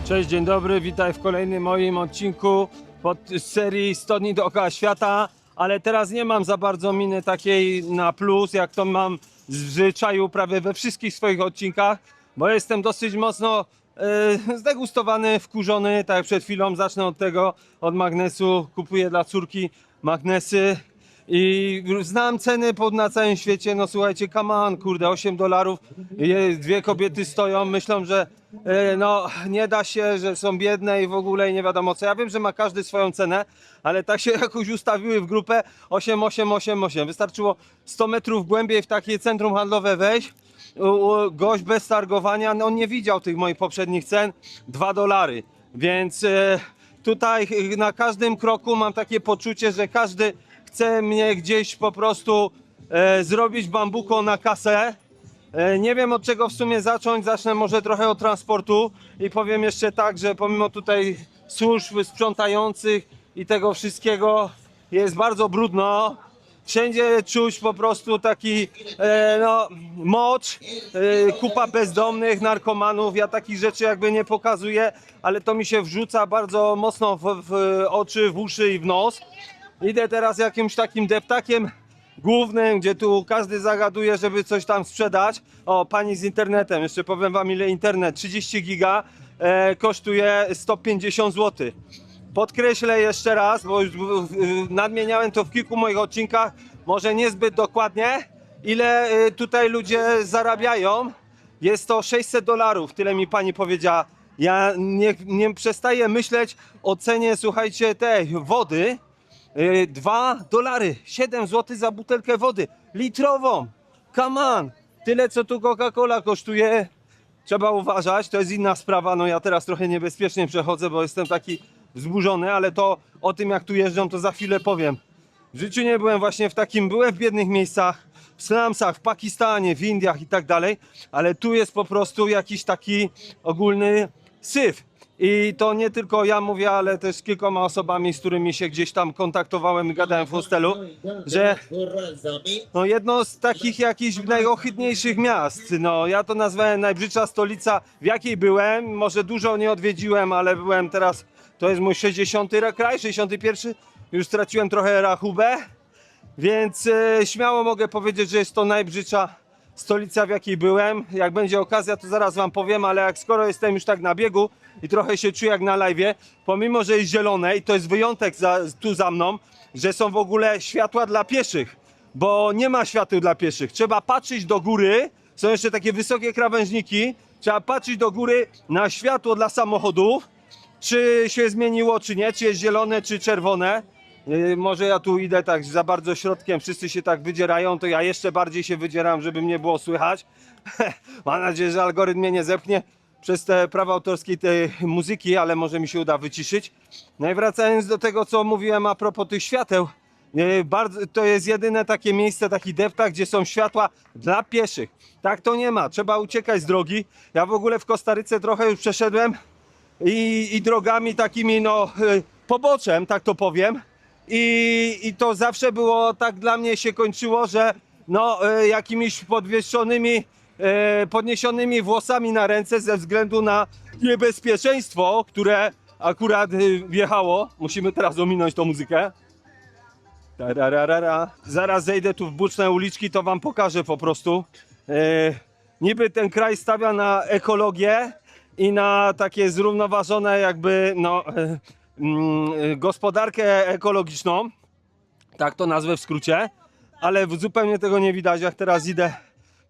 Cześć, dzień dobry, witaj w kolejnym moim odcinku pod serii 100 dni dookoła świata, ale teraz nie mam za bardzo miny takiej na plus, jak to mam w zwyczaju prawie we wszystkich swoich odcinkach, bo jestem dosyć mocno zdegustowany, wkurzony, tak jak przed chwilą. Zacznę od tego, od magnesu. Kupuję dla córki magnesy i znam ceny na całym świecie. No słuchajcie, come on, kurde, $8. Dwie kobiety stoją, myślą, że no nie da się, że są biedne i w ogóle i nie wiadomo co. Ja wiem, że ma każdy swoją cenę, ale tak się jakoś ustawiły w grupę 8. Wystarczyło 100 metrów głębiej w takie centrum handlowe wejść. Gość bez targowania, no on nie widział tych moich poprzednich cen, $2. Więc tutaj na każdym kroku mam takie poczucie, że każdy chce mnie gdzieś po prostu zrobić bambuko na kasę. Nie wiem, od czego w sumie zacząć. Zacznę może trochę od transportu i powiem jeszcze tak, że pomimo tutaj służb sprzątających i tego wszystkiego jest bardzo brudno. Wszędzie czuć po prostu taki no, mocz, kupa bezdomnych, narkomanów. Ja takich rzeczy jakby nie pokazuję, ale to mi się wrzuca bardzo mocno w oczy, w uszy i w nos. Idę teraz jakimś takim deptakiem głównym, gdzie tu każdy zagaduje, żeby coś tam sprzedać. O, pani z internetem, jeszcze powiem wam ile internet, 30 giga kosztuje 150 zł. Podkreślę jeszcze raz, bo już nadmieniałem to w kilku moich odcinkach, może niezbyt dokładnie, ile tutaj ludzie zarabiają. Jest to $600, tyle mi pani powiedziała. Ja nie przestaję myśleć o cenie, słuchajcie, tej wody. $2, 7 zł za butelkę wody litrową. Come on, tyle co tu Coca-Cola kosztuje. Trzeba uważać, to jest inna sprawa. No ja teraz trochę niebezpiecznie przechodzę, bo jestem taki wzburzony, ale to o tym jak tu jeżdżą to za chwilę powiem. W życiu nie byłem właśnie w takim, byłem w biednych miejscach, w slumsach, w Pakistanie, w Indiach i tak dalej, ale tu jest po prostu jakiś taki ogólny syf. I to nie tylko ja mówię, ale też z kilkoma osobami, z którymi się gdzieś tam kontaktowałem i gadałem w hostelu, że no jedno z takich jakichś najohydniejszych miast, no ja to nazwałem najbrzydsza stolica, w jakiej byłem. Może dużo nie odwiedziłem, ale byłem teraz, to jest mój 60. kraj, 61. Już straciłem trochę rachubę, więc śmiało mogę powiedzieć, że jest to najbrzydsza stolica, w jakiej byłem. Jak będzie okazja, to zaraz wam powiem, ale jak skoro jestem już tak na biegu i trochę się czuję jak na live'ie, pomimo że jest zielone i to jest wyjątek tu za mną, że są w ogóle światła dla pieszych, bo nie ma świateł dla pieszych. Trzeba patrzeć do góry, są jeszcze takie wysokie krawężniki, trzeba patrzeć do góry na światło dla samochodów, czy się zmieniło, czy nie, czy jest zielone, czy czerwone. Może ja tu idę tak za bardzo środkiem, wszyscy się tak wydzierają, to ja jeszcze bardziej się wydzieram, żeby mnie było słychać. Mam nadzieję, że algorytm mnie nie zepchnie przez te prawa autorskie tej muzyki, ale może mi się uda wyciszyć. No i wracając do tego, co mówiłem a propos tych świateł, to jest jedyne takie miejsce, taki deptak, gdzie są światła dla pieszych. Tak to nie ma, trzeba uciekać z drogi. Ja w ogóle w Kostaryce trochę już przeszedłem i drogami takimi no poboczem, tak to powiem. I to zawsze było tak dla mnie się kończyło, że no jakimiś podniesionymi włosami na ręce ze względu na niebezpieczeństwo, które akurat wjechało. Musimy teraz ominąć tą muzykę. Tararara. Zaraz zejdę tu w boczne uliczki, to wam pokażę po prostu. Niby ten kraj stawia na ekologię i na takie zrównoważone jakby no gospodarkę ekologiczną, tak to nazwę w skrócie, ale zupełnie tego nie widać. Jak teraz idę,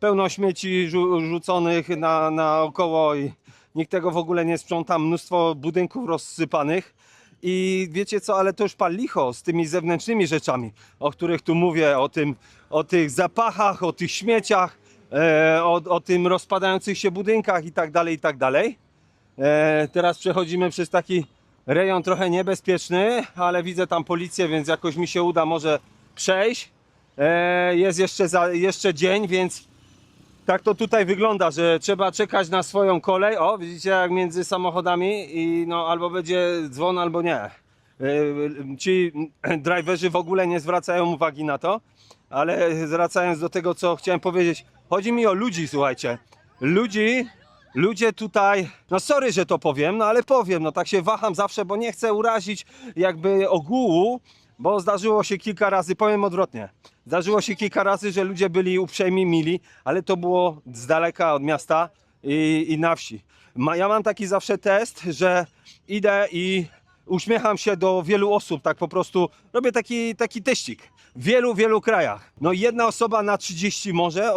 pełno śmieci rzuconych naokoło i nikt tego w ogóle nie sprząta, mnóstwo budynków rozsypanych. I wiecie co, ale to już pal licho z tymi zewnętrznymi rzeczami, o których tu mówię, o tych zapachach, o tych śmieciach, o tym rozpadających się budynkach i tak dalej, i tak dalej. Teraz przechodzimy przez taki rejon trochę niebezpieczny, ale widzę tam policję, więc jakoś mi się uda może przejść. Jest jeszcze dzień, więc tak to tutaj wygląda, że trzeba czekać na swoją kolej. O, widzicie jak między samochodami i no albo będzie dzwon, albo nie. Ci driverzy w ogóle nie zwracają uwagi na to, ale wracając do tego, co chciałem powiedzieć, chodzi mi o ludzi, słuchajcie. Ludzi, ludzie tutaj, no sorry, że to powiem, no ale powiem, no tak się waham zawsze, bo nie chcę urazić jakby ogółu, bo zdarzyło się kilka razy, powiem odwrotnie, zdarzyło się kilka razy, że ludzie byli uprzejmi, mili, ale to było z daleka od miasta i na wsi. Ja mam taki zawsze test, że idę i uśmiecham się do wielu osób, tak po prostu robię taki teścik w wielu krajach. No jedna osoba na 30 może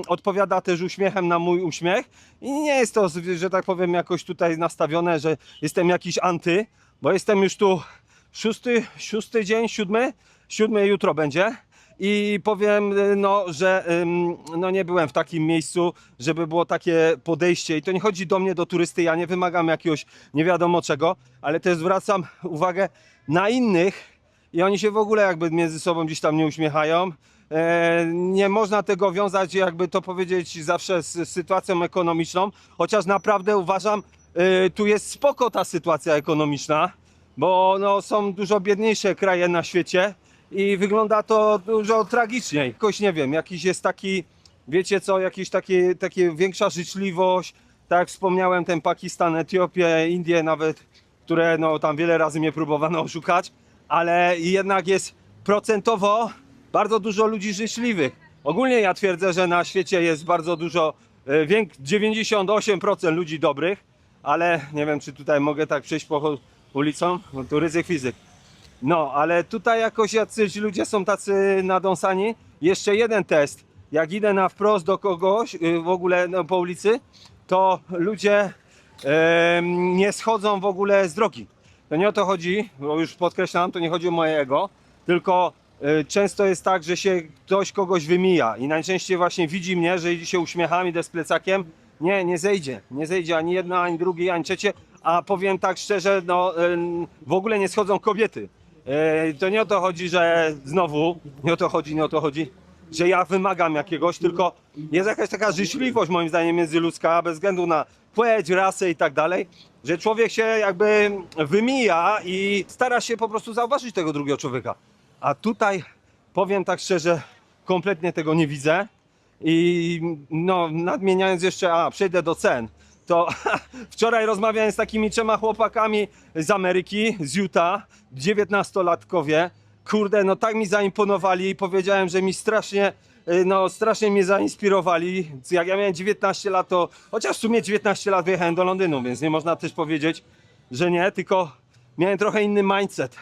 odpowiada też uśmiechem na mój uśmiech i nie jest to, że tak powiem, jakoś tutaj nastawione, że jestem jakiś anty, bo jestem już tu szósty dzień, siódmy jutro będzie. I powiem, no, że no, nie byłem w takim miejscu, żeby było takie podejście. I to nie chodzi do mnie, do turysty, ja nie wymagam jakiegoś nie wiadomo czego, ale też zwracam uwagę na innych i oni się w ogóle jakby między sobą gdzieś tam nie uśmiechają. Nie można tego wiązać, jakby to powiedzieć, zawsze z sytuacją ekonomiczną, chociaż naprawdę uważam, tu jest spoko ta sytuacja ekonomiczna, bo no, są dużo biedniejsze kraje na świecie. I wygląda to dużo tragiczniej. Jakoś nie wiem, jakiś jest taki, wiecie co, jakieś takie większa życzliwość. Tak jak wspomniałem, ten Pakistan, Etiopię, Indie nawet, które no tam wiele razy mnie próbowano oszukać, ale jednak jest procentowo bardzo dużo ludzi życzliwych. Ogólnie ja twierdzę, że na świecie jest bardzo dużo, 98% ludzi dobrych, ale nie wiem, czy tutaj mogę tak przejść po ulicą, bo tu ryzyk fizyk. No, ale tutaj jakoś jacyś ludzie są tacy nadąsani. Jeszcze jeden test. Jak idę na wprost do kogoś, w ogóle no, po ulicy, to ludzie nie schodzą w ogóle z drogi. To nie o to chodzi, bo już podkreślam, to nie chodzi o moje ego, tylko często jest tak, że się ktoś kogoś wymija i najczęściej właśnie widzi mnie, że idzie się uśmiecham, idę z plecakiem. Nie zejdzie ani jedna, ani drugi, ani trzecie, a powiem tak szczerze, no w ogóle nie schodzą kobiety. To nie o to chodzi, że znowu, nie o to chodzi, że ja wymagam jakiegoś, tylko jest jakaś taka życzliwość moim zdaniem międzyludzka, bez względu na płeć, rasę i tak dalej, że człowiek się jakby wymija i stara się po prostu zauważyć tego drugiego człowieka. A tutaj, powiem tak szczerze, kompletnie tego nie widzę i no nadmieniając jeszcze, przejdę do cen. To wczoraj rozmawiałem z takimi 3 chłopakami z Ameryki, z Utah, 19-latkowie. Kurde, no tak mi zaimponowali i powiedziałem, że mi strasznie mnie zainspirowali. Jak ja miałem 19 lat, to chociaż w sumie 19 lat wyjechałem do Londynu, więc nie można też powiedzieć, że nie, tylko miałem trochę inny mindset.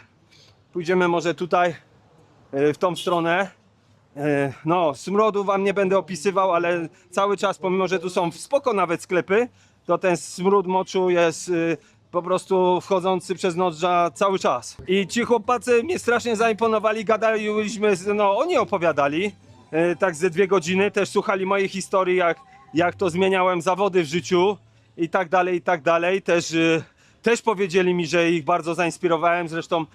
Pójdziemy może tutaj, w tą stronę. No, smrodu wam nie będę opisywał, ale cały czas, pomimo że tu są spoko nawet sklepy, to ten smród moczu jest po prostu wchodzący przez nozdrza cały czas. I ci chłopacy mnie strasznie zaimponowali, gadaliśmy, no oni opowiadali tak ze 2 godziny, też słuchali mojej historii, jak to zmieniałem zawody w życiu i tak dalej. Też powiedzieli mi, że ich bardzo zainspirowałem, zresztą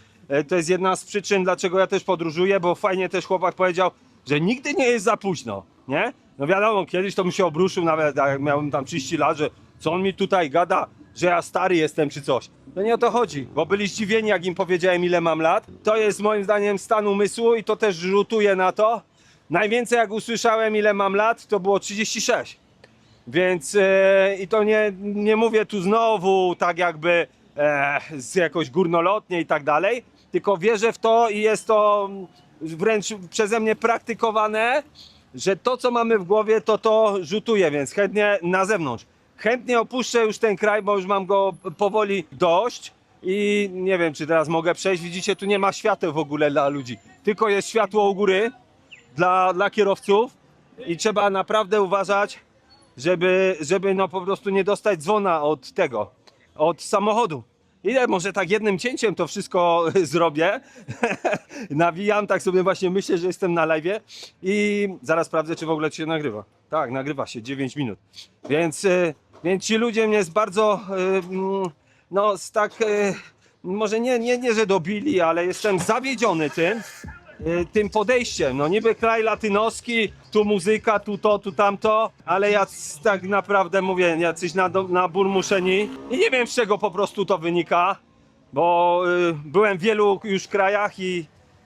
to jest jedna z przyczyn, dlaczego ja też podróżuję, bo fajnie też chłopak powiedział, że nigdy nie jest za późno, nie? No wiadomo, kiedyś to bym się obruszył, nawet jak miałem tam 30 lat, że co on mi tutaj gada, że ja stary jestem czy coś. No nie o to chodzi, bo byli zdziwieni, jak im powiedziałem, ile mam lat. To jest moim zdaniem stan umysłu i to też rzutuje na to. Najwięcej jak usłyszałem, ile mam lat, to było 36. Więc i to nie mówię tu znowu tak jakby jakoś górnolotnie i tak dalej, tylko wierzę w to i jest to wręcz przeze mnie praktykowane, że to co mamy w głowie to rzutuje, więc chętnie na zewnątrz. Chętnie opuszczę już ten kraj, bo już mam go powoli dość i nie wiem, czy teraz mogę przejść. Widzicie, tu nie ma świateł w ogóle dla ludzi, tylko jest światło u góry dla kierowców i trzeba naprawdę uważać, żeby no po prostu nie dostać dzwona od samochodu. Ile może tak jednym cięciem to wszystko zrobię. Nawijam, tak sobie właśnie myślę, że jestem na live'ie i zaraz sprawdzę, czy w ogóle się nagrywa. Tak, nagrywa się 9 minut. Więc ci ludzie mnie jest bardzo, no tak, może nie, że dobili, ale jestem zawiedziony tym podejściem. No niby kraj latynoski, tu muzyka, tu to, tu tamto, ale ja tak naprawdę mówię, jacyś na burmuszeni i nie wiem, z czego po prostu to wynika, bo byłem w wielu już krajach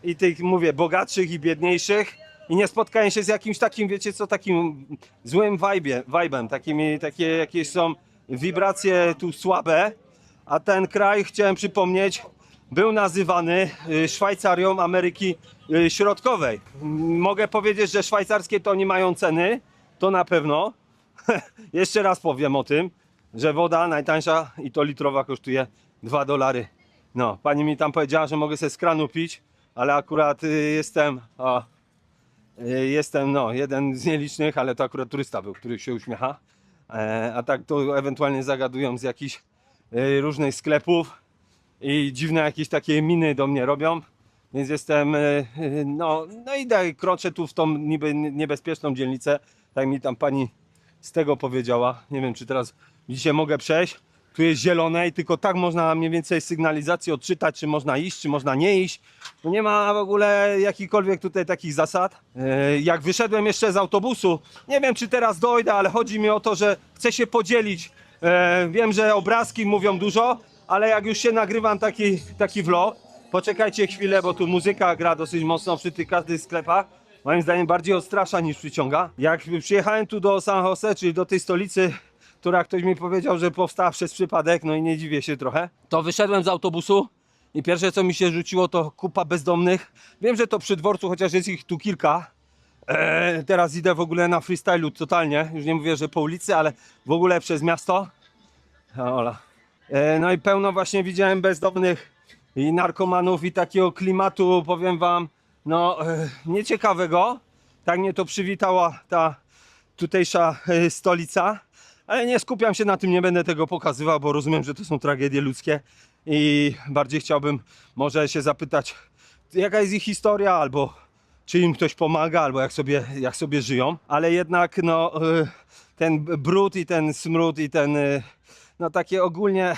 i tych, mówię, bogatszych i biedniejszych i nie spotkałem się z jakimś takim, wiecie co, takim złym vibe'em, takie jakieś są wibracje tu słabe, a ten kraj, chciałem przypomnieć, był nazywany Szwajcarią Ameryki Środkowej. Mogę powiedzieć, że szwajcarskie to nie mają ceny, to na pewno. Jeszcze raz powiem o tym, że woda najtańsza i to litrowa kosztuje $2. No, pani mi tam powiedziała, że mogę sobie z kranu pić, ale akurat jestem no, jeden z nielicznych, ale to akurat turysta był, który się uśmiecha. A tak to ewentualnie zagadują z jakichś różnych sklepów i dziwne jakieś takie miny do mnie robią. Więc jestem, no idę, kroczę tu w tą niby niebezpieczną dzielnicę. Tak mi tam pani z tego powiedziała. Nie wiem, czy teraz dzisiaj mogę przejść. Tu jest zielone i tylko tak można mniej więcej sygnalizację odczytać, czy można iść, czy można nie iść. Tu nie ma w ogóle jakichkolwiek tutaj takich zasad. Jak wyszedłem jeszcze z autobusu, nie wiem, czy teraz dojdę, ale chodzi mi o to, że chcę się podzielić. Wiem, że obrazki mówią dużo, ale jak już się nagrywam taki vlog, poczekajcie chwilę, bo tu muzyka gra dosyć mocno przy tych każdych sklepach. Moim zdaniem bardziej odstrasza niż przyciąga. Jak przyjechałem tu do San Jose, czyli do tej stolicy, która ktoś mi powiedział, że powstała przez przypadek, no i nie dziwię się trochę, to wyszedłem z autobusu i pierwsze co mi się rzuciło to kupa bezdomnych. Wiem, że to przy dworcu, chociaż jest ich tu kilka. Teraz idę w ogóle na freestylu totalnie, już nie mówię, że po ulicy, ale w ogóle przez miasto. Ola. No i pełno właśnie widziałem bezdomnych i narkomanów i takiego klimatu, powiem wam, no nieciekawego. Tak mnie to przywitała ta tutejsza stolica, ale nie skupiam się na tym, nie będę tego pokazywał, bo rozumiem, że to są tragedie ludzkie i bardziej chciałbym może się zapytać, jaka jest ich historia, albo czy im ktoś pomaga, albo jak sobie żyją, ale jednak no ten brud i ten smród i ten no takie ogólnie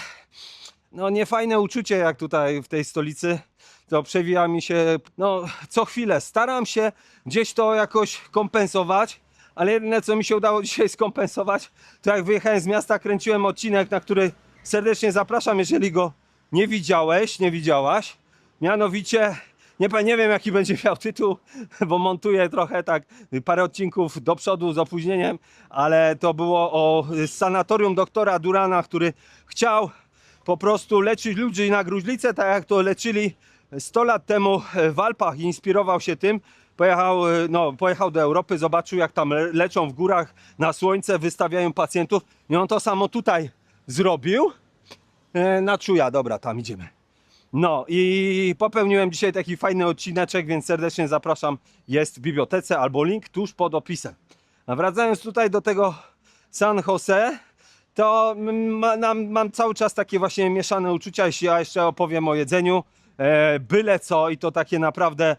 no niefajne uczucie jak tutaj w tej stolicy, to przewija mi się no co chwilę. Staram się gdzieś to jakoś kompensować, ale jedyne co mi się udało dzisiaj skompensować, to jak wyjechałem z miasta, kręciłem odcinek, na który serdecznie zapraszam, jeżeli go nie widziałeś, nie widziałaś. Mianowicie, nie wiem jaki będzie miał tytuł, bo montuję trochę tak parę odcinków do przodu z opóźnieniem, ale to było o sanatorium doktora Durana, który chciał po prostu leczyć ludzi na gruźlicę, tak jak to leczyli 100 lat temu w Alpach i inspirował się tym. Pojechał do Europy, zobaczył jak tam leczą w górach na słońce, wystawiają pacjentów i on to samo tutaj zrobił. Na czuja, dobra, tam idziemy. No i popełniłem dzisiaj taki fajny odcineczek, więc serdecznie zapraszam, jest w bibliotece albo link tuż pod opisem. A wracając tutaj do tego San Jose, to mam cały czas takie właśnie mieszane uczucia, jeśli ja jeszcze opowiem o jedzeniu, byle co i to takie naprawdę,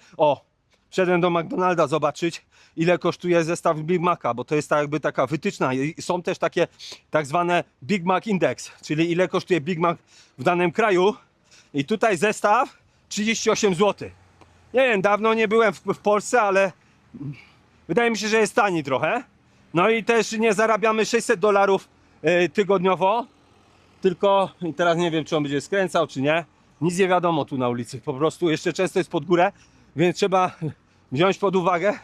wszedłem do McDonalda zobaczyć, ile kosztuje zestaw Big Maca, bo to jest tak jakby taka wytyczna i są też takie tak zwane Big Mac Index, czyli ile kosztuje Big Mac w danym kraju i tutaj zestaw 38 zł. Nie wiem, dawno nie byłem w Polsce, ale wydaje mi się, że jest tani trochę. No i też nie zarabiamy $600 tygodniowo, tylko i teraz nie wiem, czy on będzie skręcał, czy nie. Nic nie wiadomo tu na ulicy, po prostu jeszcze często jest pod górę, więc trzeba wziąć pod uwagę,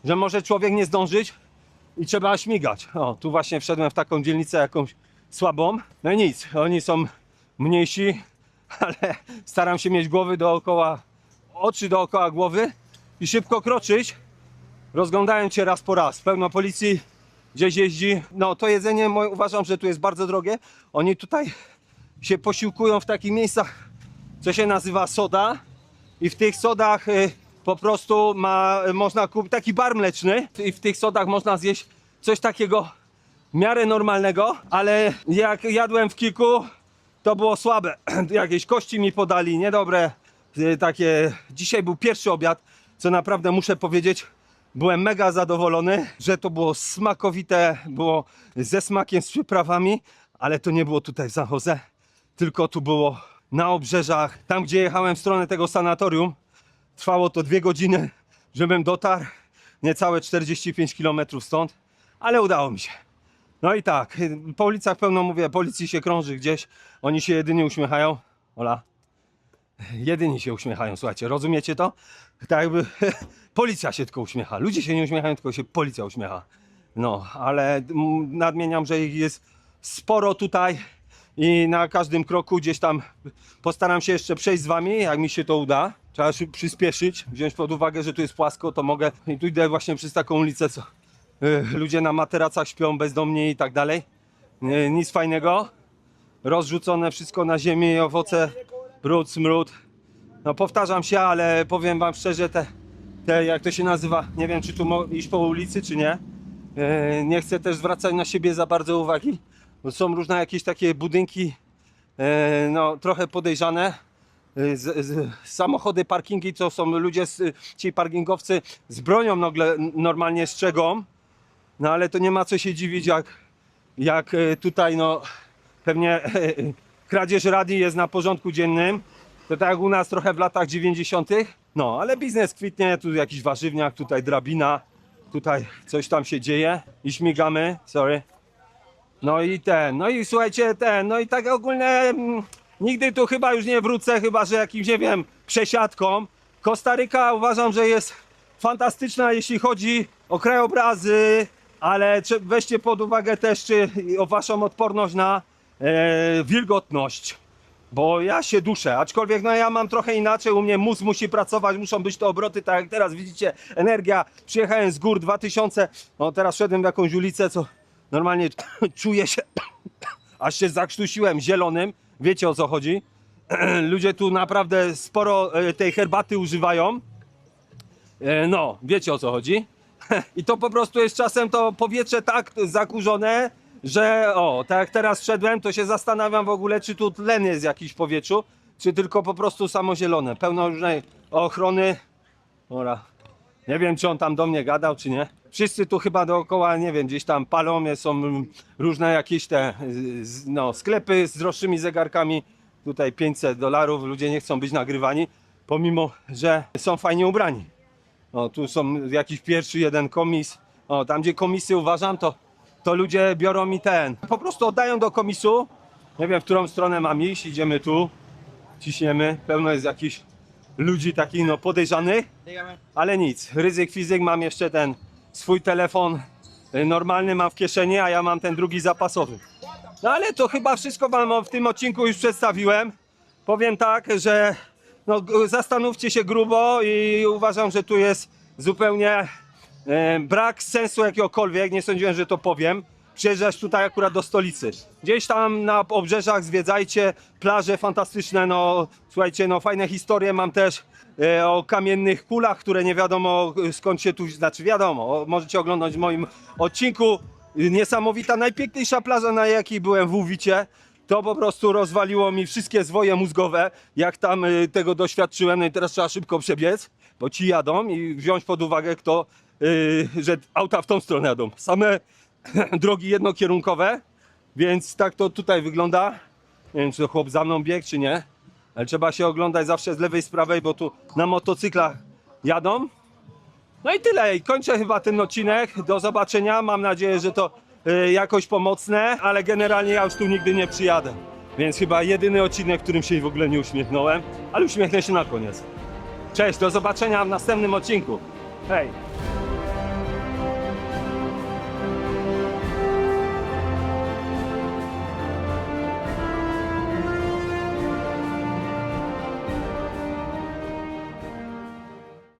że może człowiek nie zdążyć i trzeba śmigać. Tu właśnie wszedłem w taką dzielnicę jakąś słabą. No i nic, oni są mniejsi, ale staram się mieć oczy dookoła głowy i szybko kroczyć, rozglądając się raz po raz. Pełno policji gdzieś jeździ. No to jedzenie uważam, że tu jest bardzo drogie. Oni tutaj się posiłkują w takich miejscach, co się nazywa soda i w tych sodach po prostu można kupić taki bar mleczny i w tych sodach można zjeść coś takiego w miarę normalnego, ale jak jadłem w kilku, to było słabe. Jakieś kości mi podali, niedobre takie. Dzisiaj był pierwszy obiad, co naprawdę muszę powiedzieć, byłem mega zadowolony, że to było smakowite, było ze smakiem, z przyprawami, ale to nie było tutaj w San Jose, tylko tu było na obrzeżach, tam gdzie jechałem w stronę tego sanatorium. Trwało to 2 godziny, żebym dotarł, niecałe 45 km stąd, ale udało mi się. No i tak, po ulicach pełno, mówię, policji się krąży gdzieś, oni się jedynie uśmiechają. Ola. Jedyni się uśmiechają, słuchajcie, rozumiecie to? Tak jakby policja się tylko uśmiecha. Ludzie się nie uśmiechają, tylko się policja uśmiecha. No, ale nadmieniam, że ich jest sporo tutaj i na każdym kroku gdzieś tam postaram się jeszcze przejść z wami, jak mi się to uda. Trzeba przyspieszyć, wziąć pod uwagę, że tu jest płasko, to mogę. I tu idę właśnie przez taką ulicę, co ludzie na materacach śpią bezdomni i tak dalej. Nic fajnego. Rozrzucone wszystko na ziemi, owoce, brud, smród. No powtarzam się, ale powiem wam szczerze, te jak to się nazywa, nie wiem czy tu iść po ulicy czy nie. Nie chcę też zwracać na siebie za bardzo uwagi, bo są różne jakieś takie budynki, no trochę podejrzane. Samochody, parkingi, to są ludzie, ci parkingowcy z bronią normalnie strzegą. No ale to nie ma co się dziwić, jak tutaj no pewnie kradzież radii jest na porządku dziennym. To tak jak u nas trochę w latach 90. No, ale biznes kwitnie, tu jakiś warzywniak, tutaj drabina, tutaj coś tam się dzieje i śmigamy, sorry. No i słuchajcie, no i tak ogólnie nigdy tu chyba już nie wrócę, chyba że jakimś, nie wiem, przesiadką. Kostaryka uważam, że jest fantastyczna, jeśli chodzi o krajobrazy, ale weźcie pod uwagę też o waszą odporność na wilgotność. Bo ja się duszę, aczkolwiek no ja mam trochę inaczej, u mnie mózg musi pracować, muszą być te obroty, tak jak teraz widzicie, energia, przyjechałem z gór 2000, no teraz szedłem w jakąś ulicę, co normalnie czuję się, aż się zakrztusiłem zielonym, wiecie o co chodzi. Ludzie tu naprawdę sporo tej herbaty używają, no wiecie o co chodzi. I to po prostu jest czasem to powietrze tak zakurzone, że tak jak teraz szedłem, to się zastanawiam w ogóle, czy tu tlen jest jakiś w powietrzu, czy tylko po prostu samo zielone. Pełno różnej ochrony. Dobra. Nie wiem, czy on tam do mnie gadał, czy nie. Wszyscy tu chyba dookoła, nie wiem, gdzieś tam palą, są różne jakieś te no, sklepy z droższymi zegarkami. Tutaj $500, ludzie nie chcą być nagrywani, pomimo, że są fajnie ubrani. O, tu są jakiś pierwszy jeden komis. O, tam gdzie komisy uważam, to ludzie biorą mi po prostu oddają do komisu. Nie wiem, w którą stronę mam iść, idziemy tu, ciśniemy, pełno jest jakichś ludzi takich no podejrzanych, ale nic, ryzyk fizyk, mam jeszcze ten swój telefon normalny mam w kieszeni, a ja mam ten drugi zapasowy. No ale to chyba wszystko wam w tym odcinku już przedstawiłem. Powiem tak, że no, zastanówcie się grubo i uważam, że tu jest zupełnie brak sensu jakiegokolwiek, nie sądziłem, że to powiem. Przyjeżdżać tutaj akurat do stolicy. Gdzieś tam na obrzeżach zwiedzajcie, plaże fantastyczne, no słuchajcie, no fajne historie mam też o kamiennych kulach, które nie wiadomo skąd się tu, znaczy wiadomo, możecie oglądać w moim odcinku. Niesamowita, najpiękniejsza plaża, na jakiej byłem w Łuwicie. To po prostu rozwaliło mi wszystkie zwoje mózgowe, jak tam tego doświadczyłem. No i teraz trzeba szybko przebiec, bo ci jadą i wziąć pod uwagę że auta w tą stronę jadą. Same drogi jednokierunkowe, więc tak to tutaj wygląda. Nie wiem, czy to chłop za mną biegł, czy nie, ale trzeba się oglądać zawsze z lewej, z prawej, bo tu na motocyklach jadą. No i tyle, i kończę chyba ten odcinek. Do zobaczenia, mam nadzieję, że to jakoś pomocne, ale generalnie ja już tu nigdy nie przyjadę. Więc chyba jedyny odcinek, w którym się w ogóle nie uśmiechnąłem, ale uśmiechnę się na koniec. Cześć, do zobaczenia w następnym odcinku. Hej!